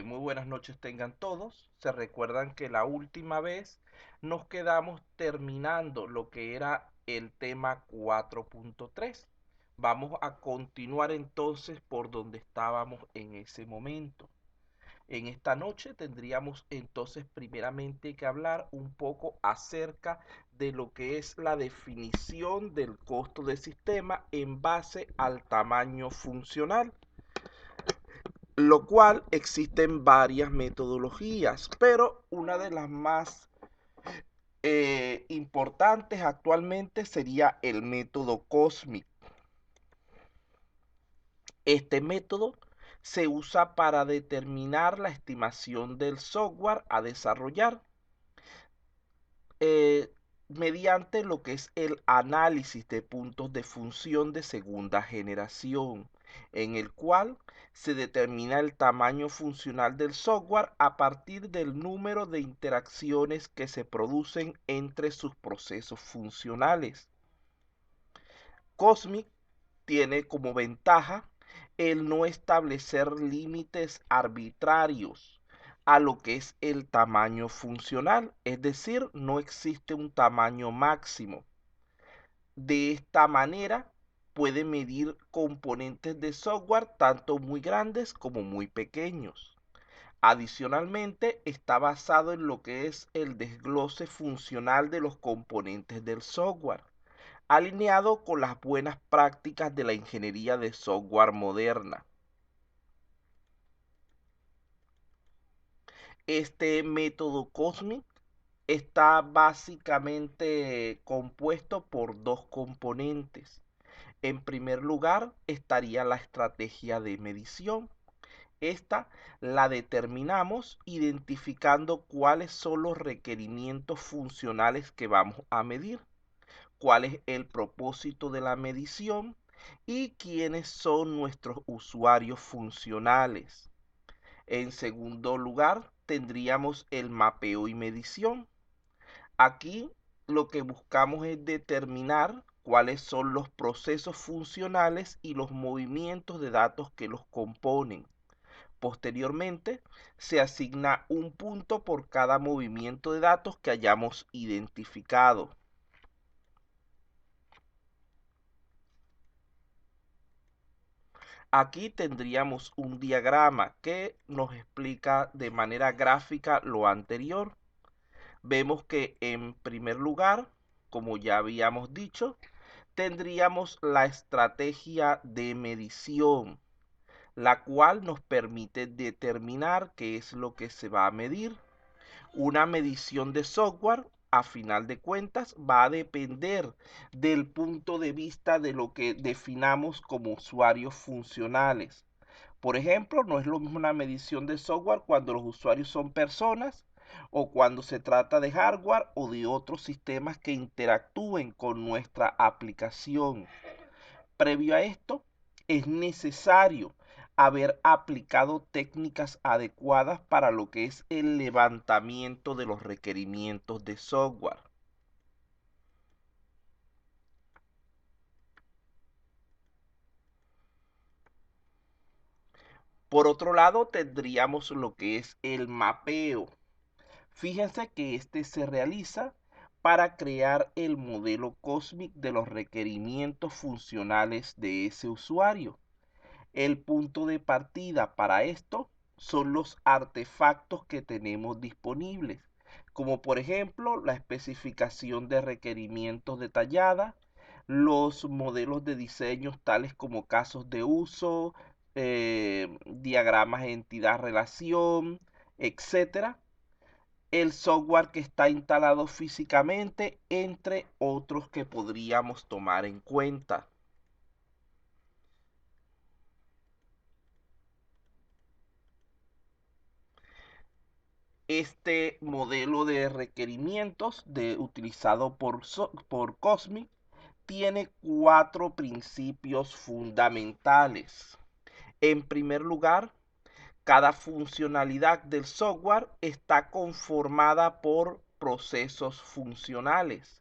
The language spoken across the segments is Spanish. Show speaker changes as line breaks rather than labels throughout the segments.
Muy buenas noches tengan todos. Se recuerdan que la última vez nos quedamos terminando lo que era el tema 4.3. Vamos a continuar entonces por donde estábamos en ese momento. En esta noche tendríamos entonces primeramente que hablar un poco acerca de lo que es la definición del costo del sistema en base al tamaño funcional, lo cual existen varias metodologías, pero una de las más importantes actualmente sería el método COSMIC. Este método se usa para determinar la estimación del software a desarrollar eh, mediante lo que es el análisis de puntos de función de segunda generación, en el cual se determina el tamaño funcional del software a partir del número de interacciones que se producen entre sus procesos funcionales. Cosmic tiene como ventaja el no establecer límites arbitrarios a lo que es el tamaño funcional, es decir, no existe un tamaño máximo. De esta manera puede medir componentes de software tanto muy grandes como muy pequeños. Adicionalmente, está basado en lo que es el desglose funcional de los componentes del software, alineado con las buenas prácticas de la ingeniería de software moderna. Este método COSMIC está básicamente compuesto por dos componentes. En primer lugar estaría la estrategia de medición. Esta la determinamos identificando cuáles son los requerimientos funcionales que vamos a medir, cuál es el propósito de la medición y quiénes son nuestros usuarios funcionales. En segundo lugar, tendríamos el mapeo y medición. Aquí lo que buscamos es determinar cuáles son los procesos funcionales y los movimientos de datos que los componen. Posteriormente, se asigna un punto por cada movimiento de datos que hayamos identificado. Aquí tendríamos un diagrama que nos explica de manera gráfica lo anterior. Vemos que en primer lugar, como ya habíamos dicho, tendríamos la estrategia de medición, la cual nos permite determinar qué es lo que se va a medir. Una medición de software, a final de cuentas, va a depender del punto de vista de lo que definamos como usuarios funcionales. Por ejemplo, no es lo mismo una medición de software cuando los usuarios son personas o cuando se trata de hardware o de otros sistemas que interactúen con nuestra aplicación. Previo a esto, es necesario haber aplicado técnicas adecuadas para lo que es el levantamiento de los requerimientos de software. Por otro lado, tendríamos lo que es el mapeo. Fíjense que este se realiza para crear el modelo COSMIC de los requerimientos funcionales de ese usuario. El punto de partida para esto son los artefactos que tenemos disponibles, como por ejemplo la especificación de requerimientos detallada, los modelos de diseños tales como casos de uso, diagramas de entidad-relación, etcétera, el software que está instalado físicamente, entre otros que podríamos tomar en cuenta. Este modelo de requerimientos utilizado por Cosmic tiene cuatro principios fundamentales. En primer lugar, cada funcionalidad del software está conformada por procesos funcionales.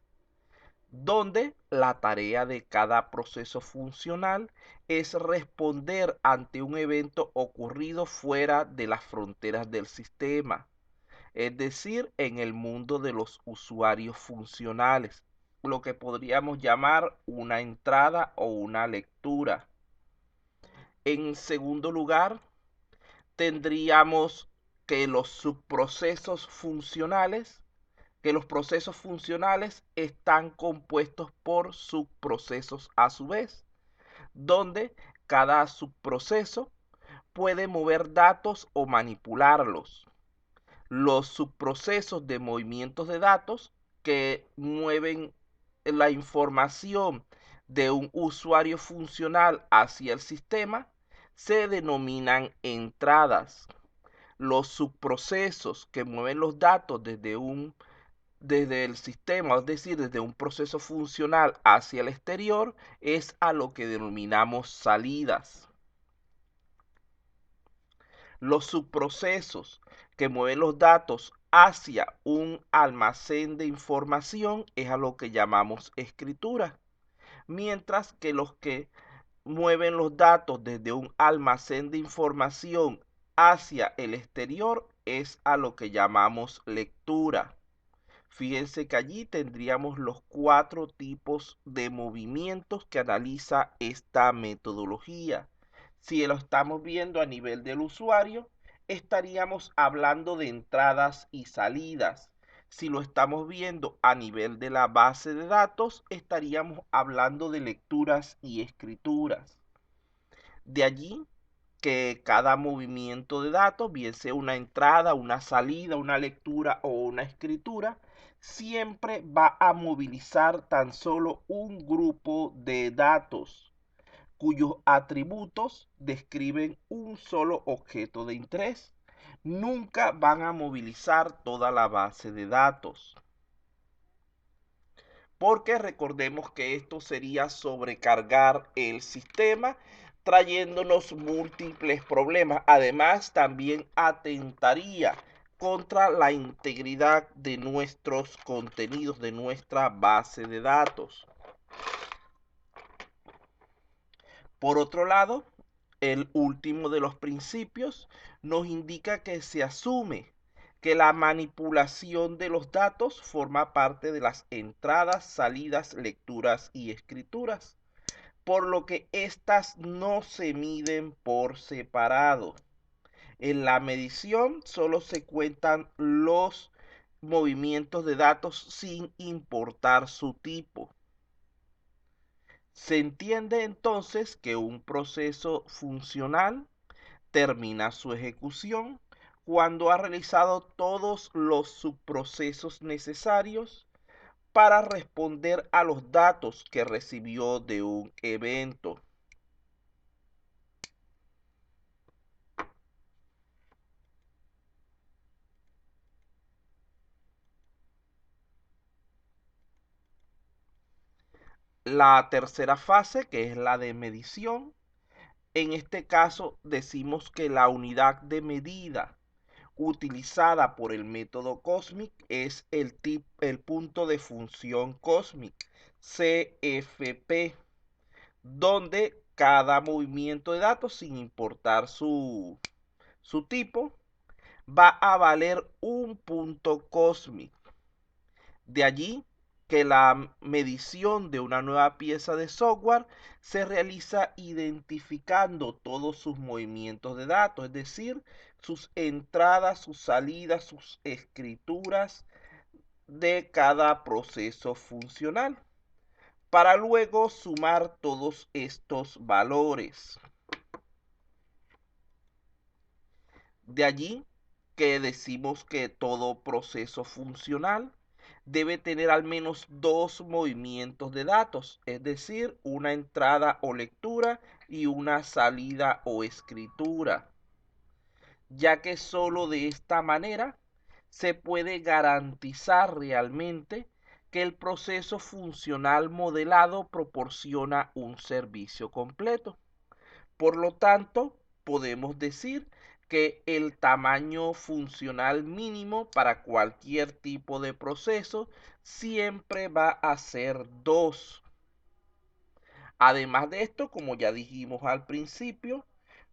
donde la tarea de cada proceso funcional es responder ante un evento ocurrido fuera de las fronteras del sistema, es decir, en el mundo de los usuarios funcionales, lo que podríamos llamar una entrada o una lectura. En segundo lugar, tendríamos que los subprocesos funcionales, que los procesos funcionales están compuestos por subprocesos a su vez, donde cada subproceso puede mover datos o manipularlos. Los subprocesos de movimientos de datos que mueven la información de un usuario funcional hacia el sistema se denominan entradas. Los subprocesos que mueven los datos desde el sistema, es decir, desde un proceso funcional hacia el exterior, es a lo que denominamos salidas. Los subprocesos que mueven los datos hacia un almacén de información es a lo que llamamos escritura, mientras que los que mueven los datos desde un almacén de información hacia el exterior es a lo que llamamos lectura. Fíjense que allí tendríamos los 4 tipos de movimientos que analiza esta metodología. Si lo estamos viendo a nivel del usuario, estaríamos hablando de entradas y salidas. Si lo estamos viendo a nivel de la base de datos, estaríamos hablando de lecturas y escrituras. De allí que cada movimiento de datos, bien sea una entrada, una salida, una lectura o una escritura, siempre va a movilizar tan solo un grupo de datos cuyos atributos describen un solo objeto de interés. Nunca van a movilizar toda la base de datos, porque recordemos que esto sería sobrecargar el sistema, trayéndonos múltiples problemas. Además, también atentaría contra la integridad de nuestros contenidos, de nuestra base de datos. Por otro lado, el último de los principios nos indica que se asume que la manipulación de los datos forma parte de las entradas, salidas, lecturas y escrituras, por lo que éstas no se miden por separado. En la medición solo se cuentan los movimientos de datos sin importar su tipo. Se entiende entonces que un proceso funcional termina su ejecución cuando ha realizado todos los subprocesos necesarios para responder a los datos que recibió de un evento. La tercera fase, que es la de medición, en este caso decimos que la unidad de medida utilizada por el método COSMIC es el punto de función COSMIC, CFP, donde cada movimiento de datos, sin importar su tipo, va a valer un punto COSMIC. De allí que la medición de una nueva pieza de software se realiza identificando todos sus movimientos de datos, es decir, sus entradas, sus salidas, sus escrituras de cada proceso funcional, para luego sumar todos estos valores. De allí que decimos que todo proceso funcional debe tener al menos 2 movimientos de datos, es decir, una entrada o lectura y una salida o escritura, ya que solo de esta manera se puede garantizar realmente que el proceso funcional modelado proporciona un servicio completo. Por lo tanto, podemos decir que el tamaño funcional mínimo para cualquier tipo de proceso siempre va a ser 2. Además de esto, como ya dijimos al principio,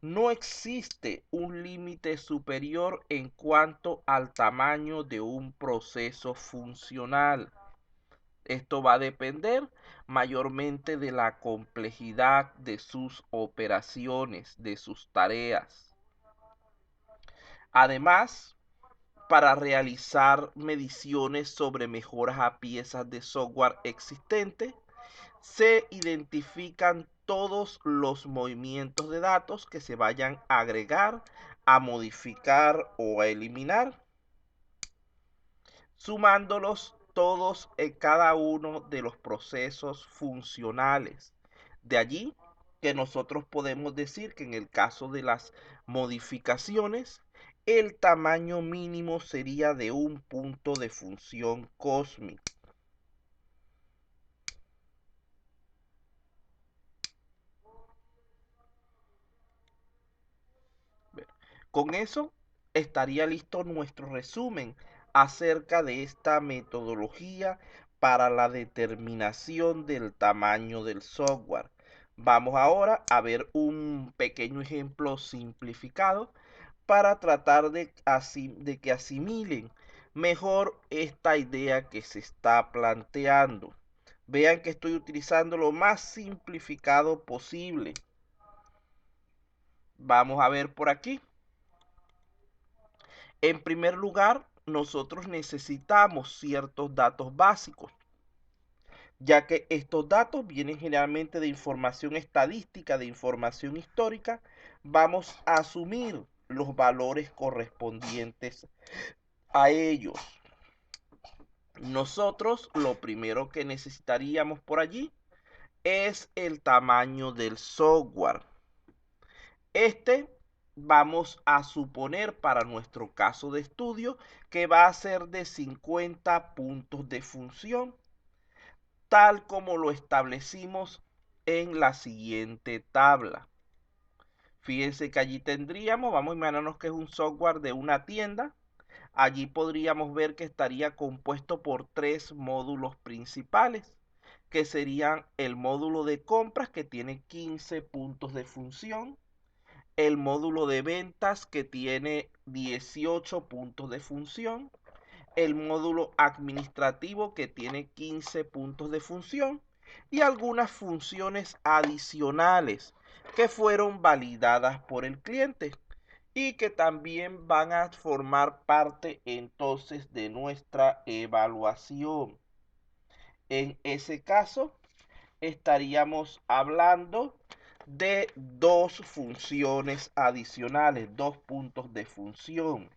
no existe un límite superior en cuanto al tamaño de un proceso funcional. Esto va a depender mayormente de la complejidad de sus operaciones, de sus tareas. Además, para realizar mediciones sobre mejoras a piezas de software existentes, se identifican todos los movimientos de datos que se vayan a agregar, a modificar o a eliminar, sumándolos todos en cada uno de los procesos funcionales. De allí que nosotros podemos decir que en el caso de las modificaciones, el tamaño mínimo sería de un punto de función cósmico. Con eso estaría listo nuestro resumen acerca de esta metodología para la determinación del tamaño del software. Vamos ahora a ver un pequeño ejemplo simplificado para tratar de que asimilen mejor esta idea que se está planteando. Vean que estoy utilizando lo más simplificado posible. Vamos a ver por aquí. En primer lugar, nosotros necesitamos ciertos datos básicos, ya que estos datos vienen generalmente de información estadística, de información histórica. Vamos a asumir los valores correspondientes a ellos. Nosotros lo primero que necesitaríamos por allí es el tamaño del software. Vamos a suponer para nuestro caso de estudio que va a ser de 50 puntos de función, tal como lo establecimos en la siguiente tabla. Fíjense que allí tendríamos, vamos a imaginarnos que es un software de una tienda. Allí podríamos ver que estaría compuesto por 3 módulos principales, que serían el módulo de compras, que tiene 15 puntos de función, el módulo de ventas, que tiene 18 puntos de función, el módulo administrativo, que tiene 15 puntos de función, y algunas funciones adicionales que fueron validadas por el cliente y que también van a formar parte entonces de nuestra evaluación. En ese caso, estaríamos hablando de 2 funciones adicionales, 2 puntos de función.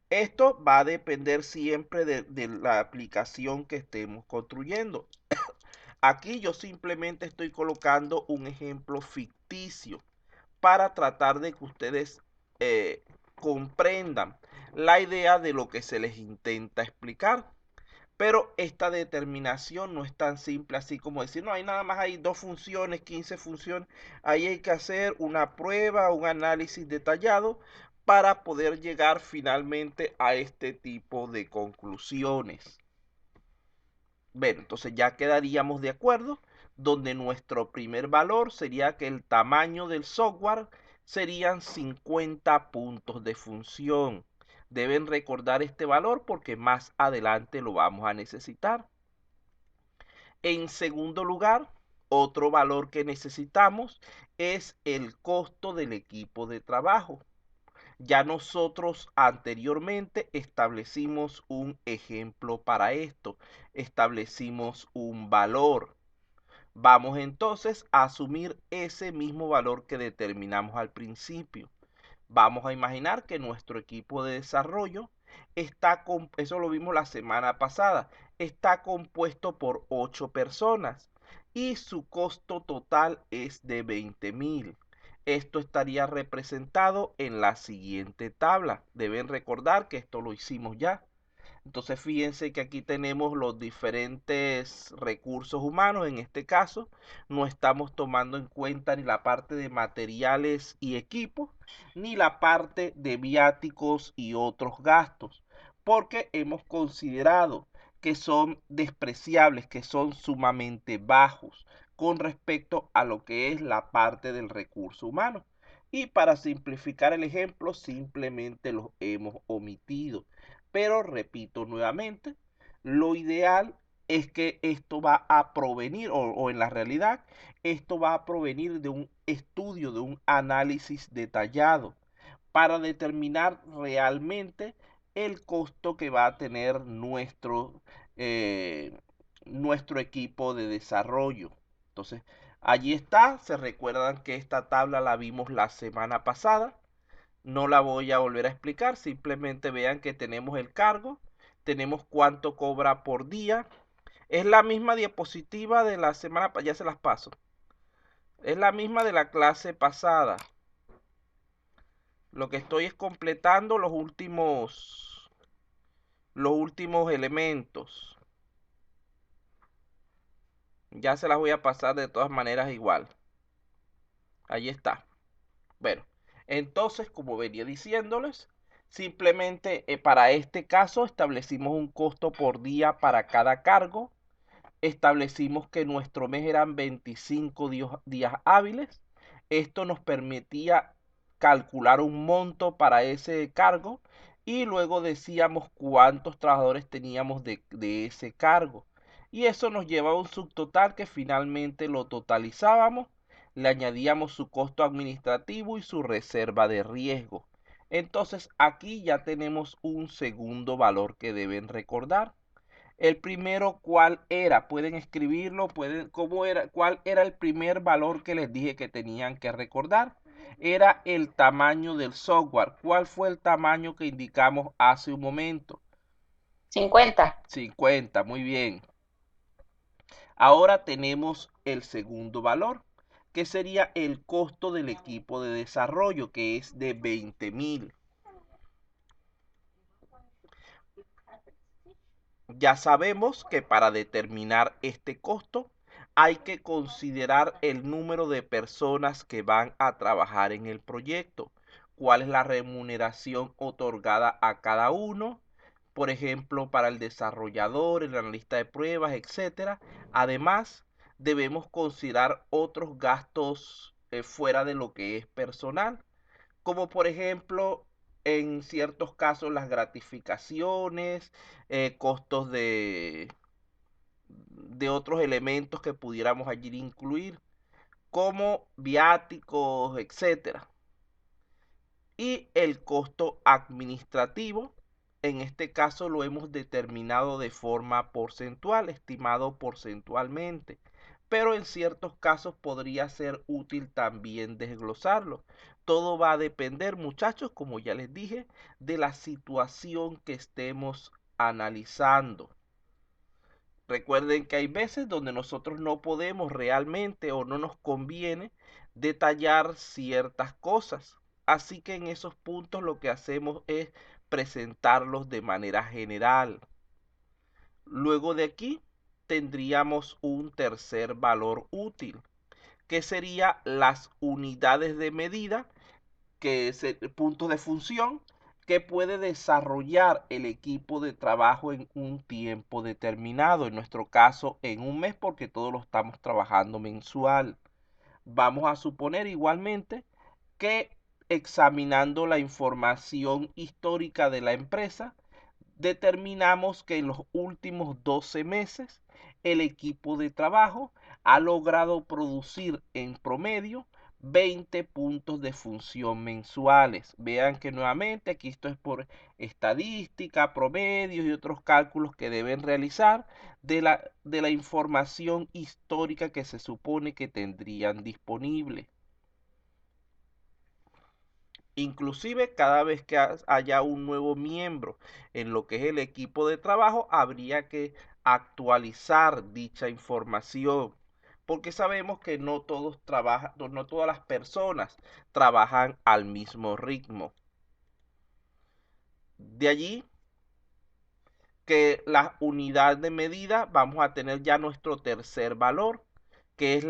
Esto va a depender siempre de la aplicación que estemos construyendo. Aquí yo simplemente estoy colocando un ejemplo ficticio para tratar de que ustedes comprendan la idea de lo que se les intenta explicar. Pero esta determinación no es tan simple así como decir, no, hay nada más, hay 2 funciones, 15 funciones. Ahí hay que hacer una prueba, un análisis detallado para poder llegar finalmente a este tipo de conclusiones. Bueno, entonces ya quedaríamos de acuerdo, donde nuestro primer valor sería que el tamaño del software serían 50 puntos de función. Deben recordar este valor porque más adelante lo vamos a necesitar. En segundo lugar, otro valor que necesitamos es el costo del equipo de trabajo. Ya nosotros anteriormente establecimos un ejemplo para esto, establecimos un valor. Vamos entonces a asumir ese mismo valor que determinamos al principio. Vamos a imaginar que nuestro equipo de desarrollo eso lo vimos la semana pasada, está compuesto por 8 personas y su costo total es de 20,000. Esto estaría representado en la siguiente tabla. Deben recordar que esto lo hicimos ya. Entonces fíjense que aquí tenemos los diferentes recursos humanos. En este caso no estamos tomando en cuenta ni la parte de materiales y equipos, ni la parte de viáticos y otros gastos, porque hemos considerado que son despreciables, que son sumamente bajos con respecto a lo que es la parte del recurso humano. Y para simplificar el ejemplo, simplemente los hemos omitido. Pero repito nuevamente, lo ideal es que esto va a provenir, o en la realidad, esto va a provenir de un estudio, de un análisis detallado para determinar realmente el costo que va a tener eh, nuestro equipo de desarrollo. Entonces, allí está, se recuerdan que esta tabla la vimos la semana pasada, no la voy a volver a explicar, simplemente vean que tenemos el cargo, tenemos cuánto cobra por día, es la misma diapositiva de la semana pasada, ya se las paso, es la misma de la clase pasada. Lo que estoy es completando los últimos elementos. Ya se las voy a pasar de todas maneras igual. Ahí está. Bueno, entonces, como venía diciéndoles, simplemente para este caso establecimos un costo por día para cada cargo. Establecimos que nuestro mes eran 25 días hábiles. Esto nos permitía calcular un monto para ese cargo y luego decíamos cuántos trabajadores teníamos de ese cargo. Y eso nos llevaba a un subtotal que finalmente lo totalizábamos, le añadíamos su costo administrativo y su reserva de riesgo. Entonces aquí ya tenemos un segundo valor que deben recordar. El primero, ¿cuál era? Pueden escribirlo, ¿cómo era? ¿Cuál era el primer valor que les dije que tenían que recordar? Era el tamaño del software. ¿Cuál fue el tamaño que indicamos hace un momento?
50.
50, muy bien. Ahora tenemos el segundo valor, que sería el costo del equipo de desarrollo, que es de 20.000. Ya sabemos que para determinar este costo hay que considerar el número de personas que van a trabajar en el proyecto, cuál es la remuneración otorgada a cada uno, por ejemplo, para el desarrollador, el analista de pruebas, etcétera. Además, debemos considerar otros gastos fuera de lo que es personal, como por ejemplo en ciertos casos las gratificaciones, costos de otros elementos que pudiéramos allí incluir, como viáticos, etcétera. Y el costo administrativo, en este caso lo hemos determinado de forma porcentual, estimado porcentualmente, pero en ciertos casos podría ser útil también desglosarlo. Todo va a depender, muchachos, como ya les dije, de la situación que estemos analizando. Recuerden que hay veces donde nosotros no podemos realmente o no nos conviene detallar ciertas cosas. Así que en esos puntos lo que hacemos es presentarlos de manera general. Luego de aquí tendríamos un tercer valor útil, que sería las unidades de medida, que es el punto de función que puede desarrollar el equipo de trabajo en un tiempo determinado, en nuestro caso en un mes porque todos lo estamos trabajando mensual. Vamos a suponer igualmente que examinando la información histórica de la empresa, determinamos que en los últimos 12 meses el equipo de trabajo ha logrado producir en promedio 20 puntos de función mensuales. Vean que nuevamente aquí esto es por estadística, promedios y otros cálculos que deben realizar de la información histórica que se supone que tendrían disponible. Inclusive cada vez que haya un nuevo miembro en lo que es el equipo de trabajo, habría que actualizar dicha información, porque sabemos que no todos trabajan, no todas las personas trabajan al mismo ritmo. De allí que la unidad de medida vamos a tener ya nuestro tercer valor, que es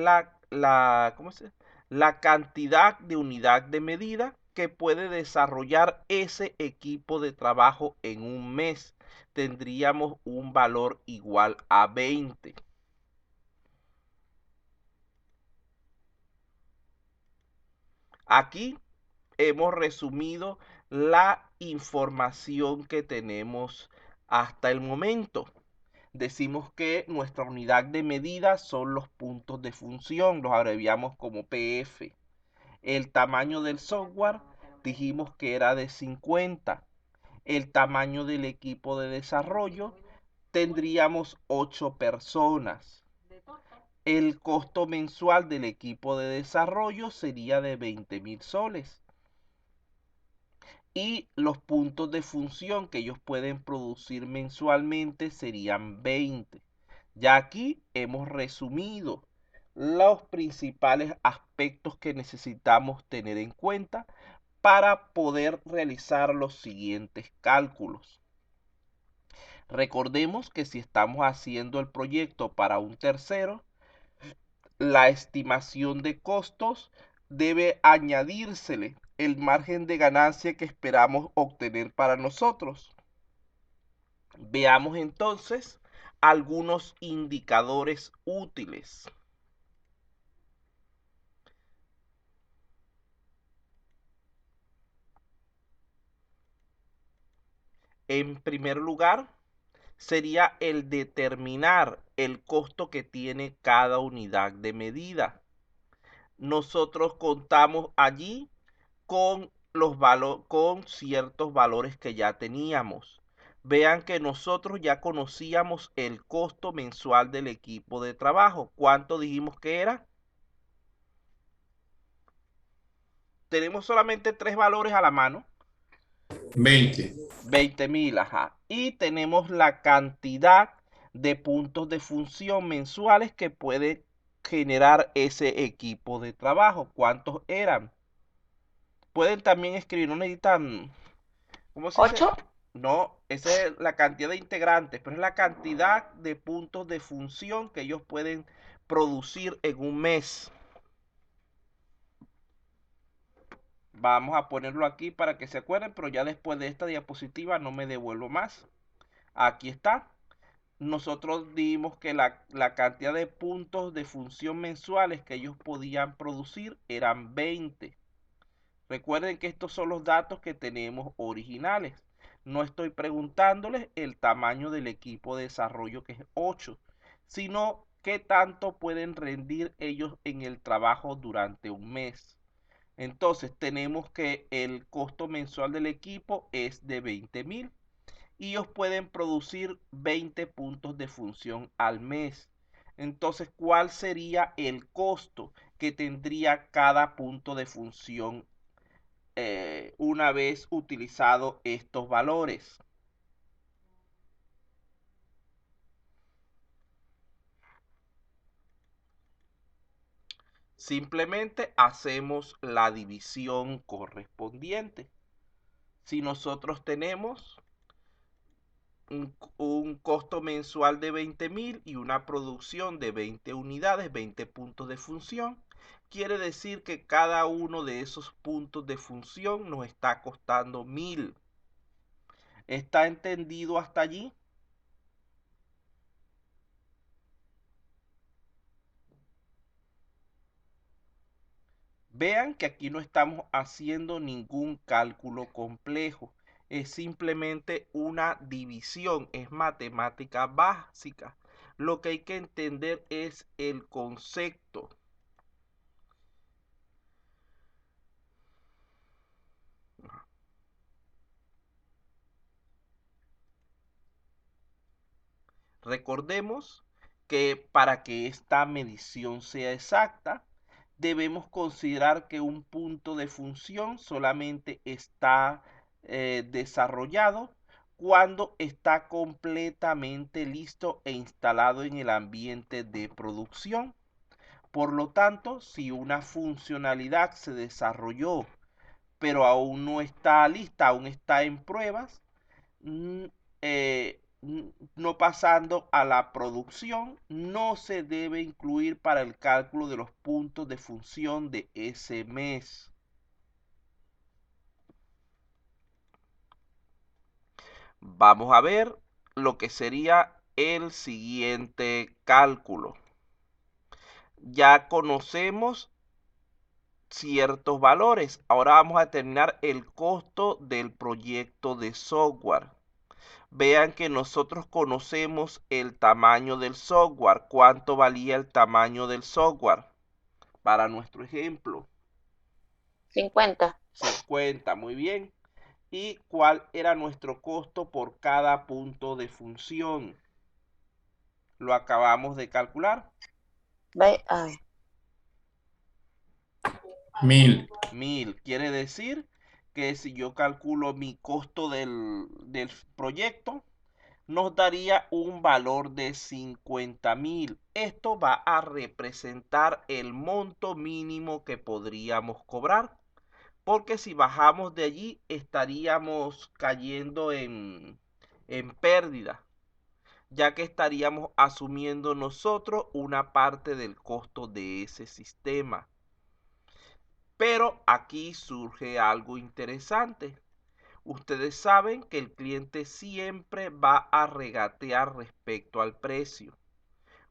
¿cómo se? La cantidad de unidad de medida que puede desarrollar ese equipo de trabajo en un mes. Tendríamos un valor igual a 20. Aquí hemos resumido la información que tenemos hasta el momento. Decimos que nuestra unidad de medida son los puntos de función, los abreviamos como PF. El tamaño del software dijimos que era de 50. El tamaño del equipo de desarrollo tendríamos 8 personas. El costo mensual del equipo de desarrollo sería de 20.000 soles. Y los puntos de función que ellos pueden producir mensualmente serían 20. Ya aquí hemos resumido los principales aspectos que necesitamos tener en cuenta para poder realizar los siguientes cálculos. Recordemos que si estamos haciendo el proyecto para un tercero, la estimación de costos debe añadírsele el margen de ganancia que esperamos obtener para nosotros. Veamos entonces algunos indicadores útiles. En primer lugar, sería el determinar el costo que tiene cada unidad de medida. Nosotros contamos allí con con ciertos valores que ya teníamos. Vean que nosotros ya conocíamos el costo mensual del equipo de trabajo. ¿Cuánto dijimos que era? Tenemos solamente tres valores a la mano.
20.
20.000, ajá. Y tenemos la cantidad de puntos de función mensuales que puede generar ese equipo de trabajo. ¿Cuántos eran? Pueden también escribir, no necesitan, ¿cómo se dice?
8.
No, esa es la cantidad de integrantes, pero es la cantidad de puntos de función que ellos pueden producir en un mes. Vamos a ponerlo aquí para que se acuerden, pero ya después de esta diapositiva no me devuelvo más. Aquí está. Nosotros dimos que la cantidad de puntos de función mensuales que ellos podían producir eran 20. Recuerden que estos son los datos que tenemos originales. No estoy preguntándoles el tamaño del equipo de desarrollo, que es 8, sino qué tanto pueden rendir ellos en el trabajo durante un mes. Entonces tenemos que el costo mensual del equipo es de 20.000 y ellos pueden producir 20 puntos de función al mes. Entonces, ¿cuál sería el costo que tendría cada punto de función una vez utilizado estos valores? Simplemente hacemos la división correspondiente. Si nosotros tenemos un costo mensual de 20.000 y una producción de 20 unidades, 20 puntos de función, quiere decir que cada uno de esos puntos de función nos está costando 1.000. ¿Está entendido hasta allí? Vean que aquí no estamos haciendo ningún cálculo complejo. Es simplemente una división, es matemática básica. Lo que hay que entender es el concepto. Recordemos que para que esta medición sea exacta, debemos considerar que un punto de función solamente está desarrollado cuando está completamente listo e instalado en el ambiente de producción. Por lo tanto, si una funcionalidad se desarrolló, pero aún no está lista, aún está en pruebas, no pasando a la producción, no se debe incluir para el cálculo de los puntos de función de ese mes. Vamos a ver lo que sería el siguiente cálculo. Ya conocemos ciertos valores. Ahora vamos a determinar el costo del proyecto de software. Vean que nosotros conocemos el tamaño del software. ¿Cuánto valía el tamaño del software? Para nuestro ejemplo.
50.
50, muy bien. ¿Y cuál era nuestro costo por cada punto de función? Lo acabamos de calcular.
A ver.
1000.
1000. Quiere decir que si yo calculo mi costo del proyecto, nos daría un valor de 50.000. Esto va a representar el monto mínimo que podríamos cobrar, porque si bajamos de allí estaríamos cayendo en pérdida, ya que estaríamos asumiendo nosotros una parte del costo de ese sistema. Pero aquí surge algo interesante. Ustedes saben que el cliente siempre va a regatear respecto al precio.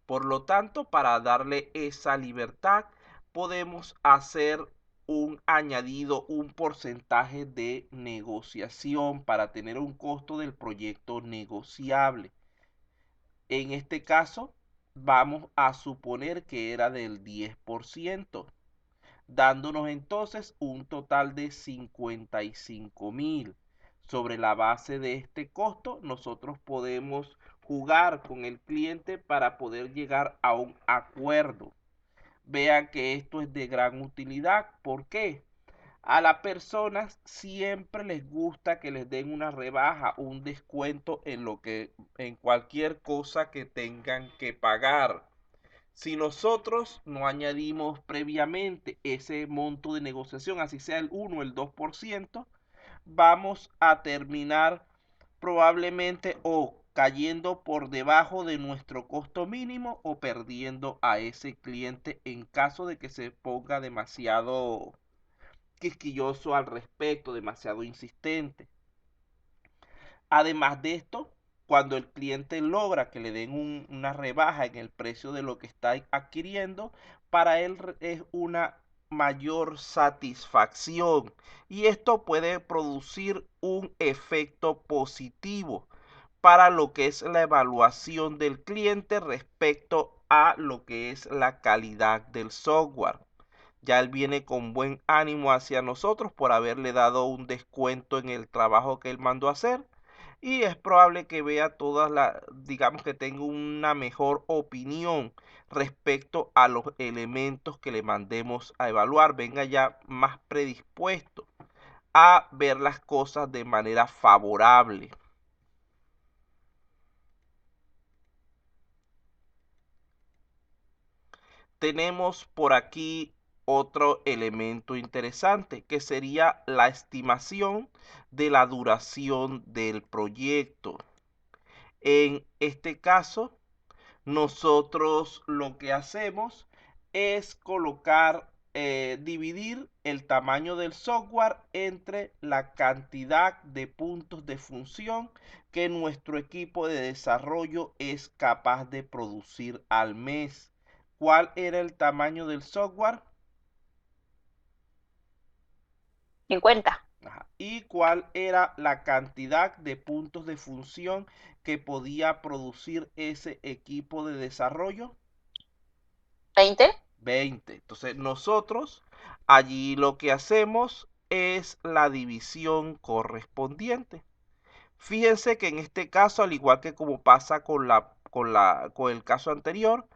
Por lo tanto, para darle esa libertad, podemos hacer un añadido, un porcentaje de negociación para tener un costo del proyecto negociable. En este caso, vamos a suponer que era del 10%, dándonos entonces un total de 55.000. Sobre la base de este costo, nosotros podemos jugar con el cliente para poder llegar a un acuerdo. Vean que esto es de gran utilidad. ¿Por qué? A las personas siempre les gusta que les den una rebaja, un descuento en cualquier cosa que tengan que pagar. Si nosotros no añadimos previamente ese monto de negociación, así sea el 1 o el 2%, vamos a terminar probablemente o cayendo por debajo de nuestro costo mínimo o perdiendo a ese cliente en caso de que se ponga demasiado quisquilloso al respecto, demasiado insistente. Además de esto, cuando el cliente logra que le den una rebaja en el precio de lo que está adquiriendo, para él es una mayor satisfacción y esto puede producir un efecto positivo para lo que es la evaluación del cliente respecto a lo que es la calidad del software. Ya él viene con buen ánimo hacia nosotros por haberle dado un descuento en el trabajo que él mandó a hacer y es probable que vea digamos que tenga una mejor opinión respecto a los elementos que le mandemos a evaluar, venga ya más predispuesto a ver las cosas de manera favorable. Tenemos por aquí otro elemento interesante que sería la estimación de la duración del proyecto. En este caso, nosotros lo que hacemos es dividir el tamaño del software entre la cantidad de puntos de función que nuestro equipo de desarrollo es capaz de producir al mes. ¿Cuál era el tamaño del software?
50.
Ajá. ¿Y cuál era la cantidad de puntos de función que podía producir ese equipo de desarrollo?
20.
20. Entonces nosotros allí lo que hacemos es la división correspondiente. Fíjense que en este caso, al igual que como pasa con el caso anterior,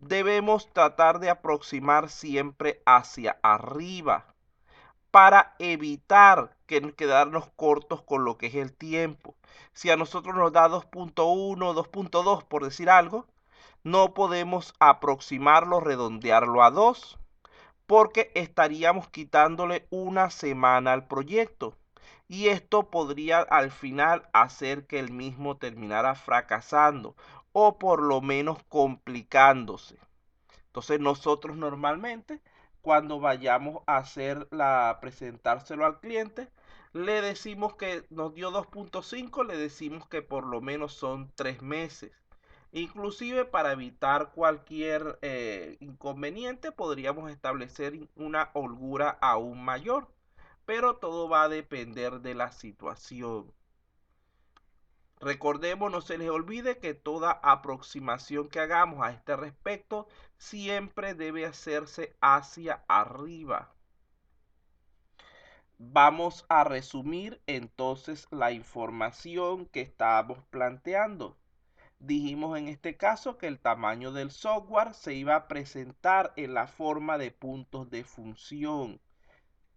debemos tratar de aproximar siempre hacia arriba para evitar quedarnos cortos con lo que es el tiempo. Si a nosotros nos da 2.1, 2.2 por decir algo, no podemos aproximarlo, redondearlo a 2, porque estaríamos quitándole una semana al proyecto. Y esto podría al final hacer que el mismo terminara fracasando o por lo menos complicándose. Entonces nosotros normalmente cuando vayamos a presentárselo al cliente, Le decimos que nos dio 2.5, le decimos que por lo menos son 3 meses. Inclusive para evitar cualquier inconveniente podríamos establecer una holgura aún mayor, pero todo va a depender de la situación. Recordemos, no se les olvide que toda aproximación que hagamos a este respecto siempre debe hacerse hacia arriba. Vamos a resumir entonces la información que estábamos planteando. Dijimos en este caso que el tamaño del software se iba a presentar en la forma de puntos de función.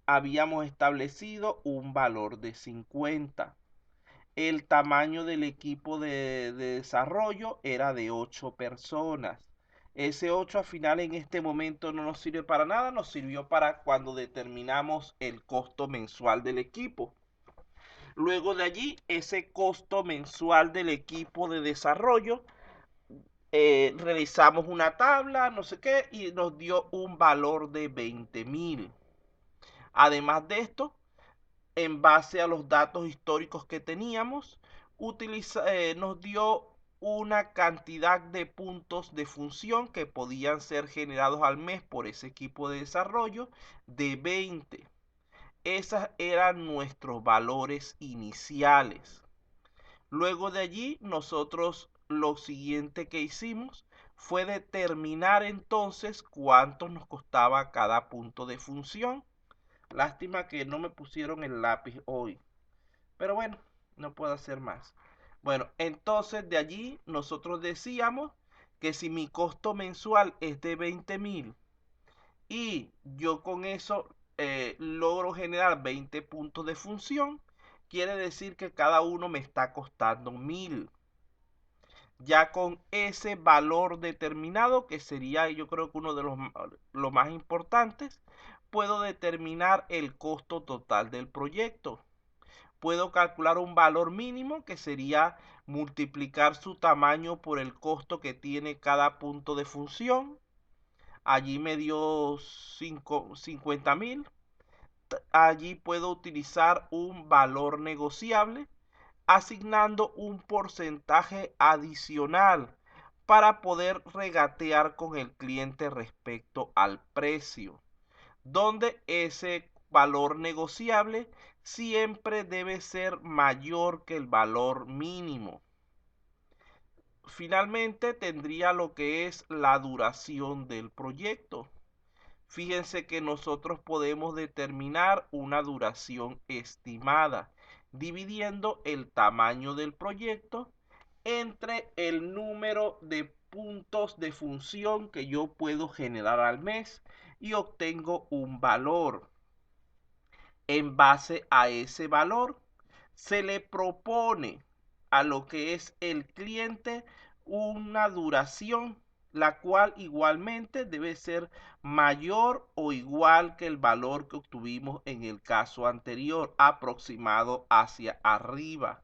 Habíamos establecido un valor de 50. El tamaño del equipo de desarrollo era de 8 personas. Ese 8 al final en este momento no nos sirve para nada, nos sirvió para cuando determinamos el costo mensual del equipo. Luego de allí, ese costo mensual del equipo de desarrollo, realizamos una tabla, no sé qué, y nos dio un valor de 20.000. Además de esto, en base a los datos históricos que teníamos, nos dio una cantidad de puntos de función que podían ser generados al mes por ese equipo de desarrollo de 20. Esos eran nuestros valores iniciales. Luego de allí, nosotros lo siguiente que hicimos fue determinar entonces cuánto nos costaba cada punto de función. Lástima que no me pusieron el lápiz hoy. Pero bueno, no puedo hacer más. Bueno, entonces de allí nosotros decíamos que si mi costo mensual es de 20.000 y yo con eso logro generar 20 puntos de función, quiere decir que cada uno me está costando 1.000. Ya con ese valor determinado, que sería yo creo que uno de los más importantes, puedo determinar el costo total del proyecto. Puedo calcular un valor mínimo que sería multiplicar su tamaño por el costo que tiene cada punto de función. Allí me dio 50.000. Allí puedo utilizar un valor negociable asignando un porcentaje adicional para poder regatear con el cliente respecto al precio, donde ese valor negociable siempre debe ser mayor que el valor mínimo. Finalmente tendría lo que es la duración del proyecto. Fíjense que nosotros podemos determinar una duración estimada dividiendo el tamaño del proyecto entre el número de puntos de función que yo puedo generar al mes y obtengo un valor. En base a ese valor, se le propone a lo que es el cliente una duración, la cual igualmente debe ser mayor o igual que el valor que obtuvimos en el caso anterior, aproximado hacia arriba.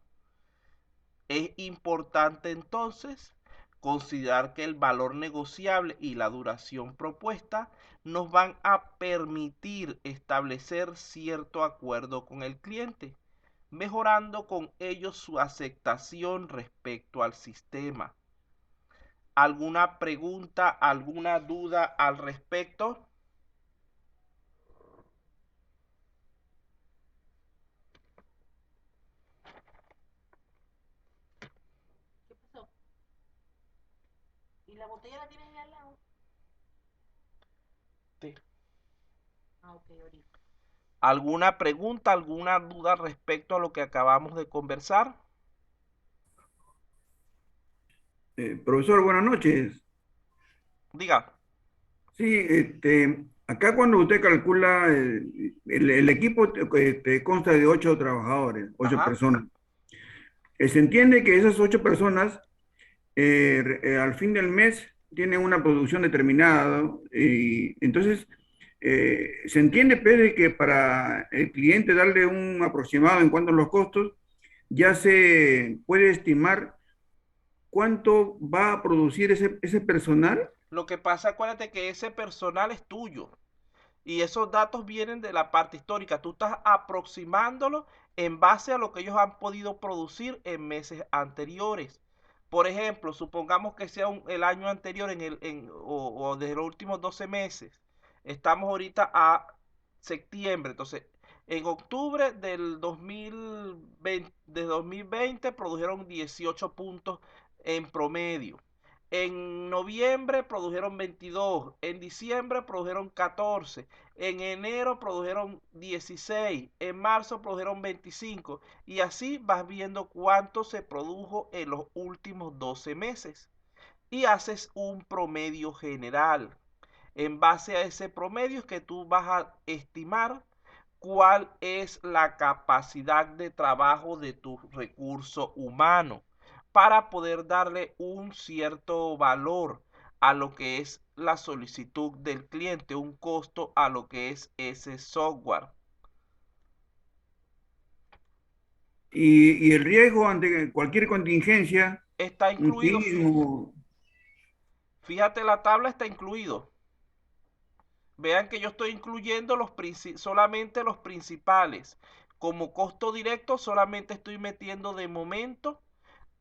Es importante entonces considerar que el valor negociable y la duración propuesta nos van a permitir establecer cierto acuerdo con el cliente, mejorando con ello su aceptación respecto al sistema. ¿Alguna pregunta, alguna duda al respecto?
¿Qué pasó? ¿Y la botella la tienes ahí al lado?
Sí.
Ah, ok, ahorita.
¿Alguna pregunta, alguna duda respecto a lo que acabamos de conversar?
Profesor, buenas noches.
Diga.
Sí, acá cuando usted calcula, el equipo consta de 8 trabajadores, 8 personas. Se entiende que esas 8 personas al fin del mes tienen una producción determinada, ¿no? Y entonces se entiende, Pedro, que para el cliente darle un aproximado en cuanto a los costos, ya se puede estimar cuánto va a producir ese personal.
Lo que pasa, acuérdate que ese personal es tuyo. Y esos datos vienen de la parte histórica. Tú estás aproximándolo en base a lo que ellos han podido producir en meses anteriores. Por ejemplo, supongamos que sea el año anterior o desde los últimos 12 meses. Estamos ahorita a septiembre. Entonces, en octubre del 2020 produjeron 18 puntos en promedio. En noviembre produjeron 22, en diciembre produjeron 14, en enero produjeron 16, en marzo produjeron 25 y así vas viendo cuánto se produjo en los últimos 12 meses y haces un promedio general. En base a ese promedio es que tú vas a estimar cuál es la capacidad de trabajo de tu recurso humano para poder darle un cierto valor a lo que es la solicitud del cliente, un costo a lo que es ese software.
Y el riesgo ante cualquier contingencia,
Está
un
incluido,
sismo.
fíjate, la tabla está incluido. Vean que yo estoy incluyendo solamente los principales. Como costo directo solamente estoy metiendo de momento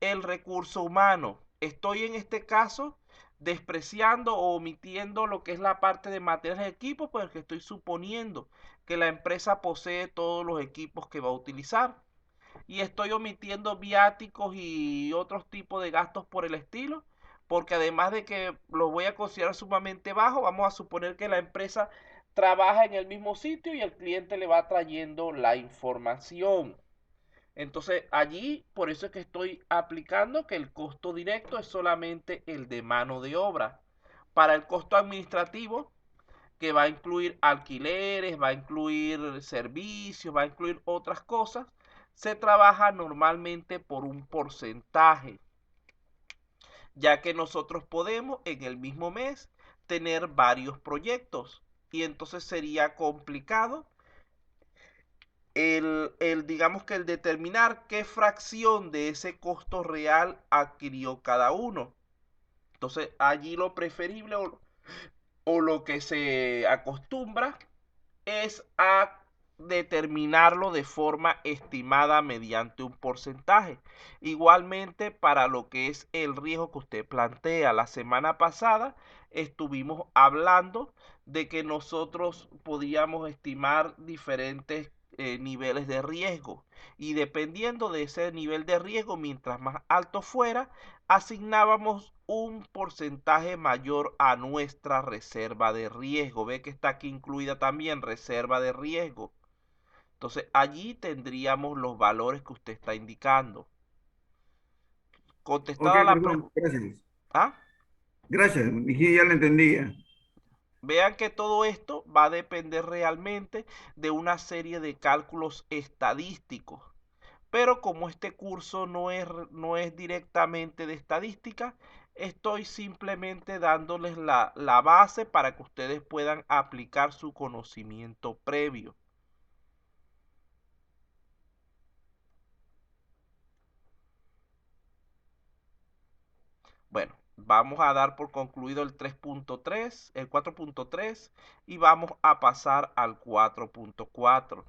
el recurso humano. Estoy en este caso despreciando o omitiendo lo que es la parte de materiales de equipo, porque estoy suponiendo que la empresa posee todos los equipos que va a utilizar. Y estoy omitiendo viáticos y otros tipos de gastos por el estilo, porque además de que lo voy a considerar sumamente bajo, vamos a suponer que la empresa trabaja en el mismo sitio y el cliente le va trayendo la información. Entonces allí, por eso es que estoy aplicando que el costo directo es solamente el de mano de obra. Para el costo administrativo, que va a incluir alquileres, va a incluir servicios, va a incluir otras cosas, se trabaja normalmente por un porcentaje, ya que nosotros podemos en el mismo mes tener varios proyectos y entonces sería complicado digamos que el determinar qué fracción de ese costo real adquirió cada uno. Entonces allí lo preferible o lo que se acostumbra es a determinarlo de forma estimada mediante un porcentaje. Igualmente para lo que es el riesgo que usted plantea. La semana pasada estuvimos hablando de que nosotros podíamos estimar diferentes niveles de riesgo y dependiendo de ese nivel de riesgo, mientras más alto fuera, asignábamos un porcentaje mayor a nuestra reserva de riesgo. Ve que está aquí incluida también reserva de riesgo. Entonces allí tendríamos los valores que usted está indicando.
Ok,
Contestada la pregunta.
perdón, gracias.
¿Ah?
Gracias, y ya lo entendía.
Vean que todo esto va a depender realmente de una serie de cálculos estadísticos. Pero como este curso no es directamente de estadística, estoy simplemente dándoles la base para que ustedes puedan aplicar su conocimiento previo. Bueno, vamos a dar por concluido el 3.3, el 4.3 y vamos a pasar al 4.4.